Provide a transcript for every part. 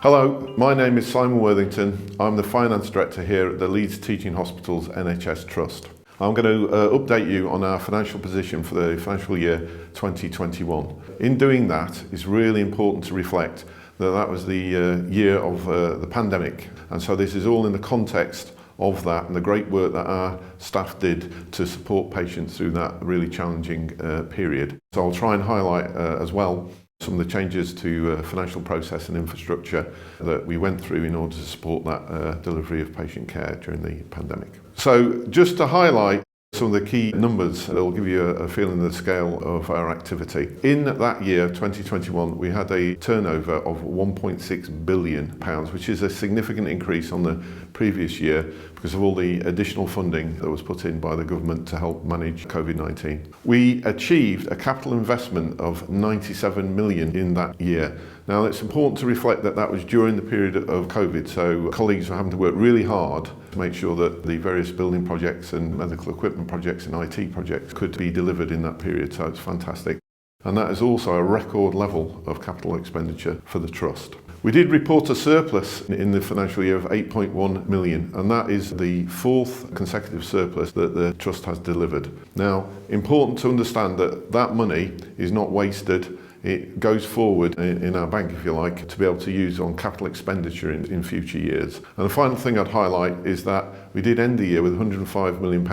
Hello, my name is Simon Worthington. I'm the Finance Director here at the Leeds Teaching Hospitals NHS Trust. I'm going to update you on our financial position for the financial year 2021. In doing that, it's really important to reflect that that was the year of the pandemic, and so this is all in the context of that and the great work that our staff did to support patients through that really challenging period. So I'll try and highlight as well some of the changes to financial process and infrastructure that we went through in order to support that delivery of patient care during the pandemic. So just to highlight some of the key numbers that will give you a feeling of the scale of our activity. In that year, 2021, we had a turnover of £1.6 billion, which is a significant increase on the previous year because of all the additional funding that was put in by the government to help manage COVID-19. We achieved a capital investment of £97 million in that year. Now, it's important to reflect that that was during the period of COVID, so colleagues were having to work really hard to make sure that the various building projects and medical equipment projects and IT projects could be delivered in that period, so it's fantastic. And that is also a record level of capital expenditure for the Trust. We did report a surplus in the financial year of 8.1 million, and that is the fourth consecutive surplus that the Trust has delivered. Now, important to understand that that money is not wasted. It goes forward in our bank, if you like, to be able to use on capital expenditure in future years. And the final thing I'd highlight is that we did end the year with £105 million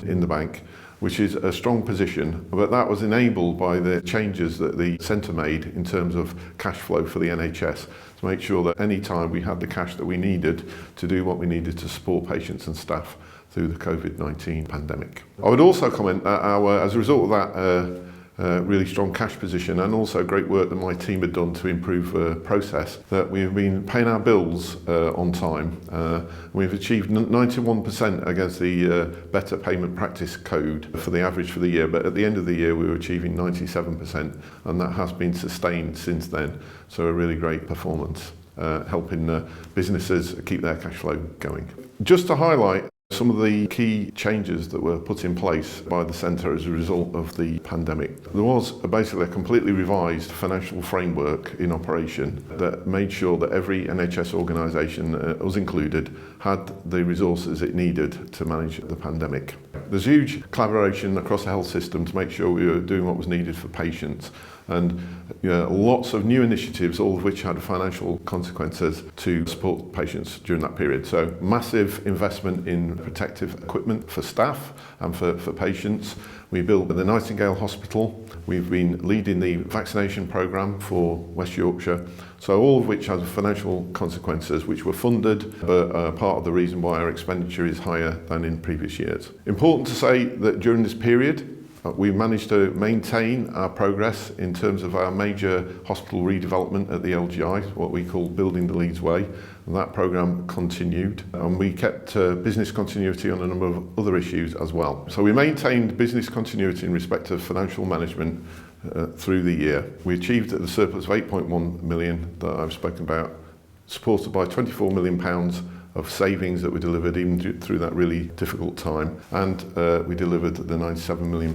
in the bank, which is a strong position, but that was enabled by the changes that the centre made in terms of cash flow for the NHS to make sure that any time we had the cash that we needed to do what we needed to support patients and staff through the COVID-19 pandemic. I would also comment that as a result of that really strong cash position and also great work that my team had done to improve process, that we've been paying our bills on time. We've achieved 91% against the Better Payment Practice Code for the average for the year, but at the end of the year we were achieving 97%, and that has been sustained since then. So a really great performance, helping businesses keep their cash flow going. Just to highlight some of the key changes that were put in place by the centre as a result of the pandemic. There was basically a completely revised financial framework in operation that made sure that every NHS organisation, us included, had the resources it needed to manage the pandemic. There's huge collaboration across the health system to make sure we were doing what was needed for patients, and lots of new initiatives, all of which had financial consequences to support patients during that period. So massive investment in protective equipment for staff and for patients. We built the Nightingale Hospital. We've been leading the vaccination programme for West Yorkshire. So all of which has financial consequences which were funded, but part of the reason why our expenditure is higher than in previous years. Important to say that during this period, we managed to maintain our progress in terms of our major hospital redevelopment at the LGI, what we call Building the Leeds Way, and that programme continued. And we kept business continuity on a number of other issues as well. So we maintained business continuity in respect of financial management through the year. We achieved the surplus of 8.1 million that I've spoken about, supported by £24 million of savings that were delivered even through that really difficult time, and we delivered the £97 million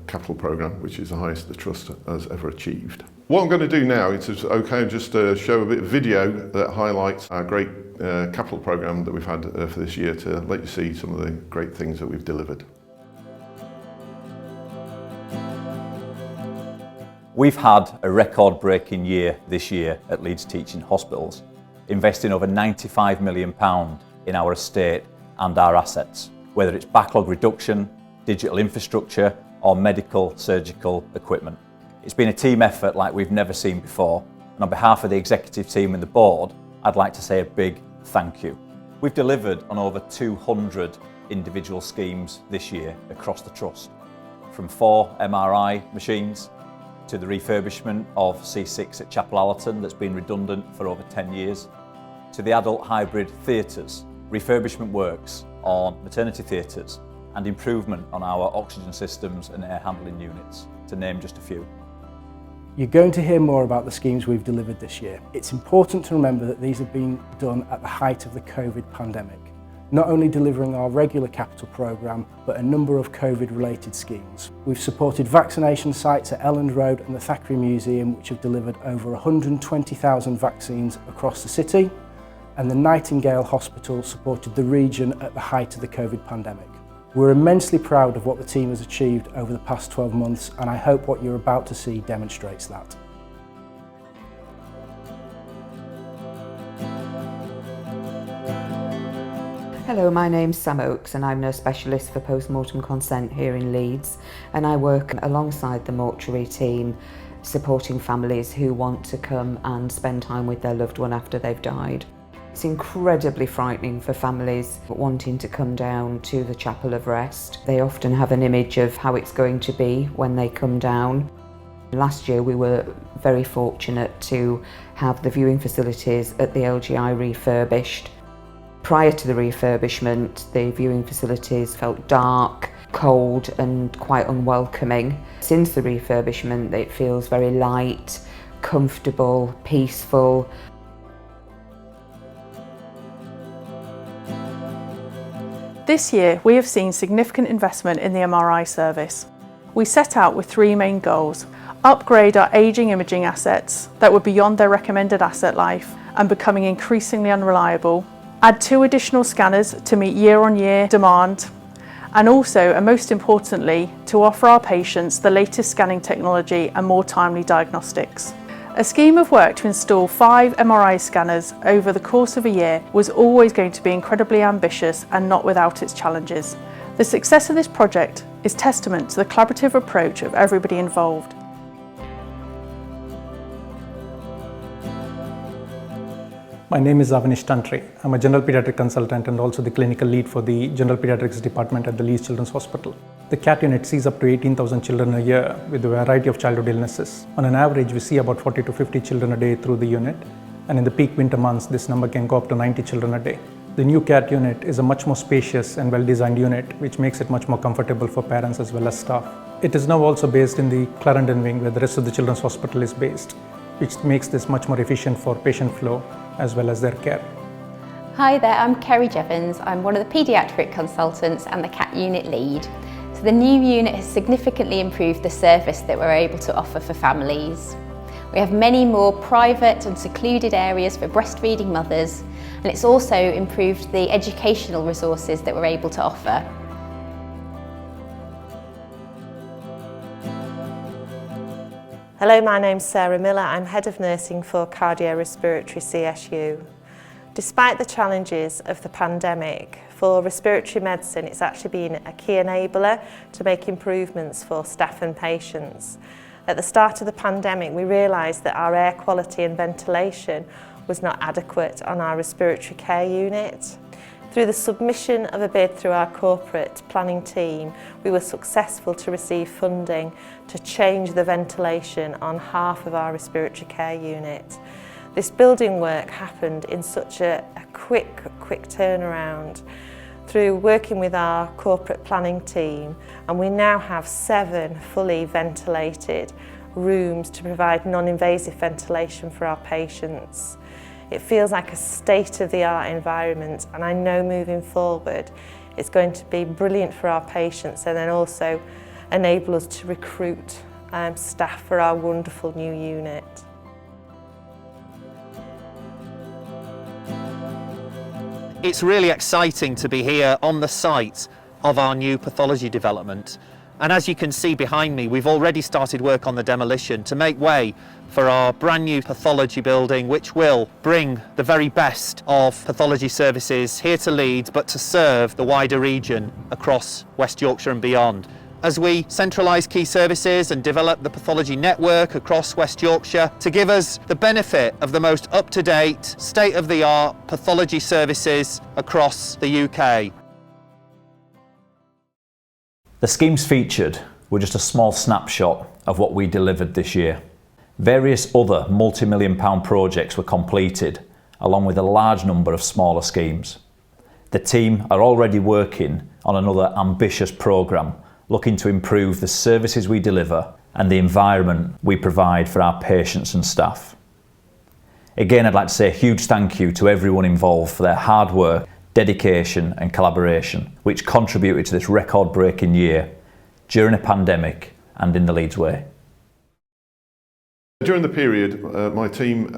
capital programme, which is the highest the Trust has ever achieved. What I'm going to do now is just show a bit of video that highlights our great capital programme that we've had for this year, to let you see some of the great things that we've delivered. We've had a record-breaking year this year at Leeds Teaching Hospitals, investing over £95 million in our estate and our assets, whether it's backlog reduction, digital infrastructure or medical surgical equipment. It's been a team effort like we've never seen before, and on behalf of the executive team and the board, I'd like to say a big thank you. We've delivered on over 200 individual schemes this year across the Trust, from 4 MRI machines to the refurbishment of C6 at Chapel Allerton that's been redundant for over 10 years, to the adult hybrid theatres, refurbishment works on maternity theatres, and improvement on our oxygen systems and air handling units, to name just a few. You're going to hear more about the schemes we've delivered this year. It's important to remember that these have been done at the height of the COVID pandemic. not only delivering our regular capital programme, but a number of COVID-related schemes. We've supported vaccination sites at Elland Road and the Thackeray Museum, which have delivered over 120,000 vaccines across the city, and the Nightingale Hospital supported the region at the height of the COVID pandemic. We're immensely proud of what the team has achieved over the past 12 months, and I hope what you're about to see demonstrates that. Hello, my name's Sam Oakes and I'm nurse specialist for post-mortem consent here in Leeds, and I work alongside the mortuary team supporting families who want to come and spend time with their loved one after they've died. It's incredibly frightening for families wanting to come down to the Chapel of Rest. They often have an image of how it's going to be when they come down. Last year we were very fortunate to have the viewing facilities at the LGI refurbished. Prior to the refurbishment, the viewing facilities felt dark, cold and quite unwelcoming. Since the refurbishment, it feels very light, comfortable, peaceful. This year, we have seen significant investment in the MRI service. We set out with three main goals: upgrade our ageing imaging assets that were beyond their recommended asset life and becoming increasingly unreliable, add 2 additional scanners to meet year-on-year demand, and also, and most importantly, to offer our patients the latest scanning technology and more timely diagnostics. A scheme of work to install 5 MRI scanners over the course of a year was always going to be incredibly ambitious and not without its challenges. The success of this project is testament to the collaborative approach of everybody involved. My name is Avanish Tantri. I'm a general pediatric consultant and also the clinical lead for the general pediatrics department at the Leeds Children's Hospital. The CAT unit sees up to 18,000 children a year with a variety of childhood illnesses. On an average, we see about 40 to 50 children a day through the unit, and in the peak winter months, this number can go up to 90 children a day. The new CAT unit is a much more spacious and well-designed unit, which makes it much more comfortable for parents as well as staff. It is now also based in the Clarendon wing, where the rest of the Children's Hospital is based, which makes this much more efficient for patient flow as well as their care. Hi there, I'm Kerry Jevons. I'm one of the paediatric consultants and the CAT unit lead. So the new unit has significantly improved the service that we're able to offer for families. We have many more private and secluded areas for breastfeeding mothers, and it's also improved the educational resources that we're able to offer. Hello, my name's Sarah Miller. I'm Head of Nursing for Cardiorespiratory CSU. Despite the challenges of the pandemic, for respiratory medicine it's actually been a key enabler to make improvements for staff and patients. At the start of the pandemic, we realised that our air quality and ventilation was not adequate on our respiratory care unit. Through the submission of a bid through our corporate planning team, we were successful to receive funding to change the ventilation on half of our respiratory care unit. This building work happened in such a quick turnaround through working with our corporate planning team, and we now have 7 fully ventilated rooms to provide non-invasive ventilation for our patients. It feels like a state-of-the-art environment, and I know moving forward it's going to be brilliant for our patients and then also enable us to recruit staff for our wonderful new unit. It's really exciting to be here on the site of our new pathology development. And as you can see behind me, we've already started work on the demolition to make way for our brand new pathology building, which will bring the very best of pathology services here to Leeds, but to serve the wider region across West Yorkshire and beyond. As we centralise key services and develop the pathology network across West Yorkshire to give us the benefit of the most up-to-date, state-of-the-art pathology services across the UK. The schemes featured were just a small snapshot of what we delivered this year. Various other multi-million pound projects were completed, along with a large number of smaller schemes. The team are already working on another ambitious programme, looking to improve the services we deliver and the environment we provide for our patients and staff. Again, I'd like to say a huge thank you to everyone involved for their hard work, dedication and collaboration, which contributed to this record-breaking year during a pandemic and in the Leeds way. During the period, my team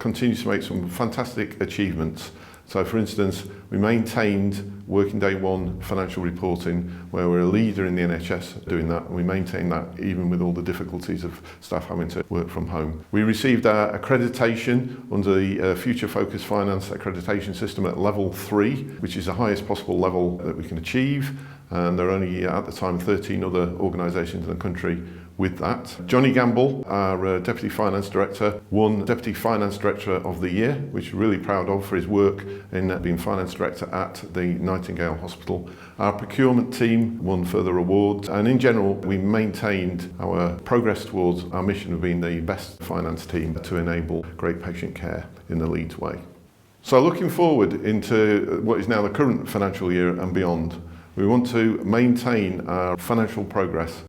continues to make some fantastic achievements. So for instance, we maintained working day one financial reporting, where we're a leader in the NHS doing that, and we maintain that even with all the difficulties of staff having to work from home. We received our accreditation under the Future Focused Finance accreditation system at level 3, which is the highest possible level that we can achieve, and there are only at the time 13 other organisations in the country with that. Johnny Gamble, our Deputy Finance Director, won Deputy Finance Director of the Year, which we're really proud of for his work in being Finance Director at the Nightingale Hospital. Our procurement team won further awards, and in general we maintained our progress towards our mission of being the best finance team to enable great patient care in the Leeds way. So looking forward into what is now the current financial year and beyond, we want to maintain our financial progress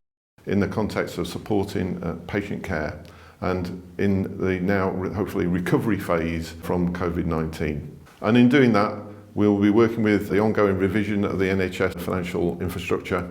in the context of supporting patient care and in the now hopefully recovery phase from COVID-19. And in doing that, we'll be working with the ongoing revision of the NHS financial infrastructure.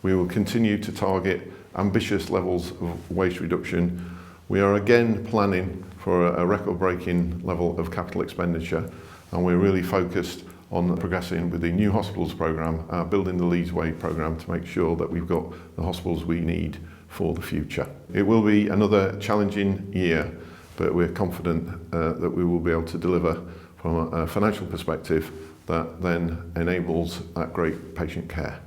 We will continue to target ambitious levels of waste reduction. We are again planning for a record-breaking level of capital expenditure, and we're really focused on progressing with the new hospitals programme, Building the Leeds Way programme, to make sure that we've got the hospitals we need for the future. It will be another challenging year, but we're confident that we will be able to deliver from a financial perspective that then enables that great patient care.